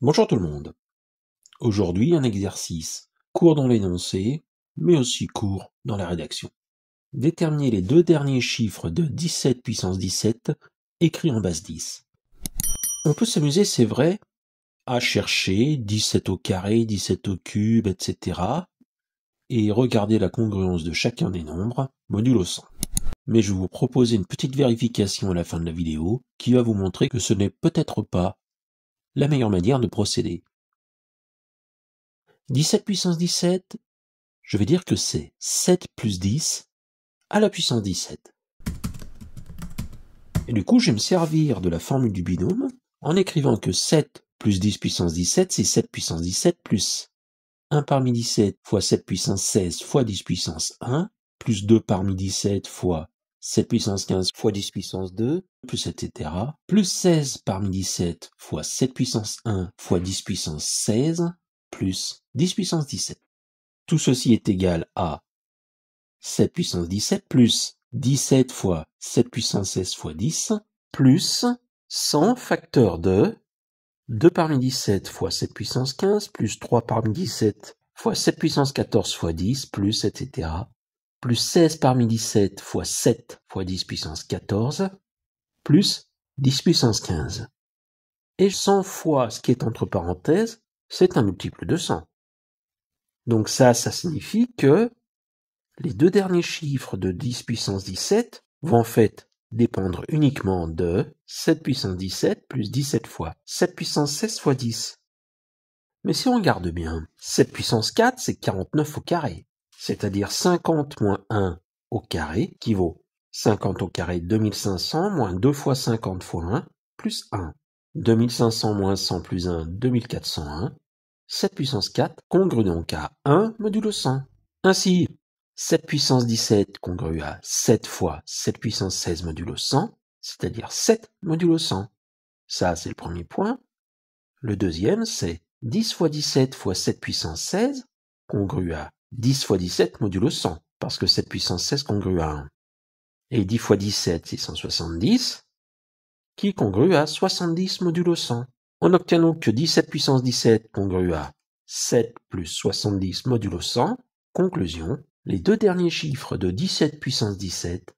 Bonjour tout le monde. Aujourd'hui, un exercice court dans l'énoncé, mais aussi court dans la rédaction. Déterminer les deux derniers chiffres de 17 puissance 17 écrits en base 10. On peut s'amuser, c'est vrai, à chercher 17 au carré, 17 au cube, etc. et regarder la congruence de chacun des nombres, modulo 100. Mais je vais vous proposer une petite vérification à la fin de la vidéo qui va vous montrer que ce n'est peut-être pas la meilleure manière de procéder. 17 puissance 17, je vais dire que c'est 7 plus 10 à la puissance 17. Et du coup, je vais me servir de la formule du binôme en écrivant que 7 plus 10 puissance 17, c'est 7 puissance 17 plus 1 parmi 17 fois 7 puissance 16 fois 10 puissance 1, plus 2 parmi 17 fois 7 puissance 15 fois 10 puissance 2, plus etc. Plus 16 parmi 17 fois 7 puissance 1 fois 10 puissance 16, plus 10 puissance 17. Tout ceci est égal à 7 puissance 17 plus 17 fois 7 puissance 16 fois 10 plus 100 facteur de 2 parmi 17 fois 7 puissance 15 plus 3 parmi 17 fois 7 puissance 14 fois 10 plus etc. plus 16 parmi 17 fois 7 fois 10 puissance 14 plus 10 puissance 15. Et 100 fois ce qui est entre parenthèses, c'est un multiple de 100. Donc ça signifie que les deux derniers chiffres de 10 puissance 17 vont en fait dépendre uniquement de 7 puissance 17 plus 17 fois 7 puissance 16 fois 10. Mais si on regarde bien, 7 puissance 4, c'est 49 au carré, c'est-à-dire 50 moins 1 au carré, qui vaut 50 au carré 2500 moins 2 fois 50 fois 1, plus 1. 2500 moins 100 plus 1, 2401. 7 puissance 4 congrue donc à 1 modulo 100. Ainsi, 7 puissance 17 congrue à 7 fois 7 puissance 16 modulo 100, c'est-à-dire 7 modulo 100. Ça, c'est le premier point. Le deuxième, c'est 10 fois 17 fois 7 puissance 16 congrue à 10 fois 17 modulo 100, parce que 7 puissance 16 congrue à 1. Et 10 fois 17, c'est 170, qui congrue à 70 modulo 100. On obtient donc que 17 puissance 17 congrue à 7 plus 70 modulo 100. Conclusion, les deux derniers chiffres de 17 puissance 17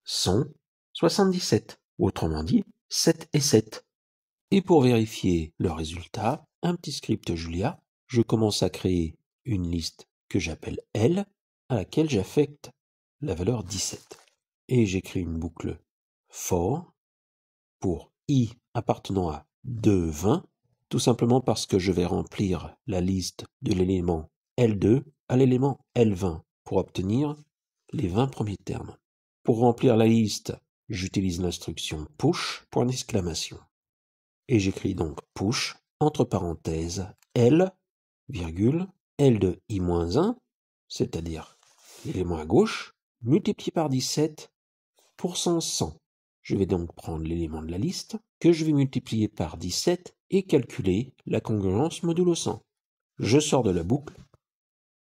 sont 77, autrement dit 7 et 7. Et pour vérifier le résultat, un petit script Julia, je commence à créer une liste que j'appelle L, à laquelle j'affecte la valeur 17. Et j'écris une boucle for pour i appartenant à 2, 20, tout simplement parce que je vais remplir la liste de l'élément L2 à l'élément L20 pour obtenir les 20 premiers termes. Pour remplir la liste, j'utilise l'instruction push, point d'exclamation. Et j'écris donc push, entre parenthèses, L, virgule, L de i-1, c'est-à-dire l'élément à gauche, multiplié par 17, pour 100. Je vais donc prendre l'élément de la liste, que je vais multiplier par 17 et calculer la congruence modulo 100. Je sors de la boucle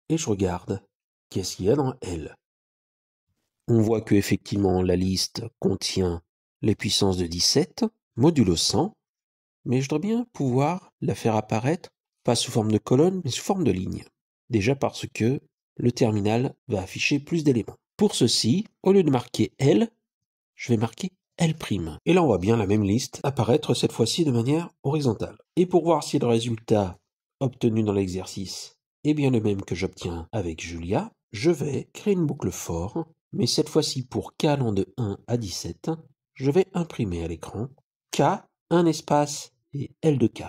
et je regarde qu'est-ce qu'il y a dans L. On voit que effectivement la liste contient les puissances de 17, modulo 100, mais je dois bien pouvoir la faire apparaître, pas sous forme de colonne, mais sous forme de ligne. Déjà parce que le terminal va afficher plus d'éléments. Pour ceci, au lieu de marquer L, je vais marquer L'. Et là, on voit bien la même liste apparaître cette fois-ci de manière horizontale. Et pour voir si le résultat obtenu dans l'exercice est bien le même que j'obtiens avec Julia, je vais créer une boucle for, mais cette fois-ci pour k allant de 1 à 17, je vais imprimer à l'écran k, un espace et L de k.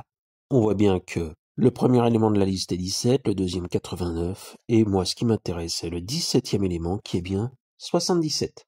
On voit bien que le premier élément de la liste est 17, le deuxième 89, et moi ce qui m'intéresse c'est le 17e élément qui est bien 77.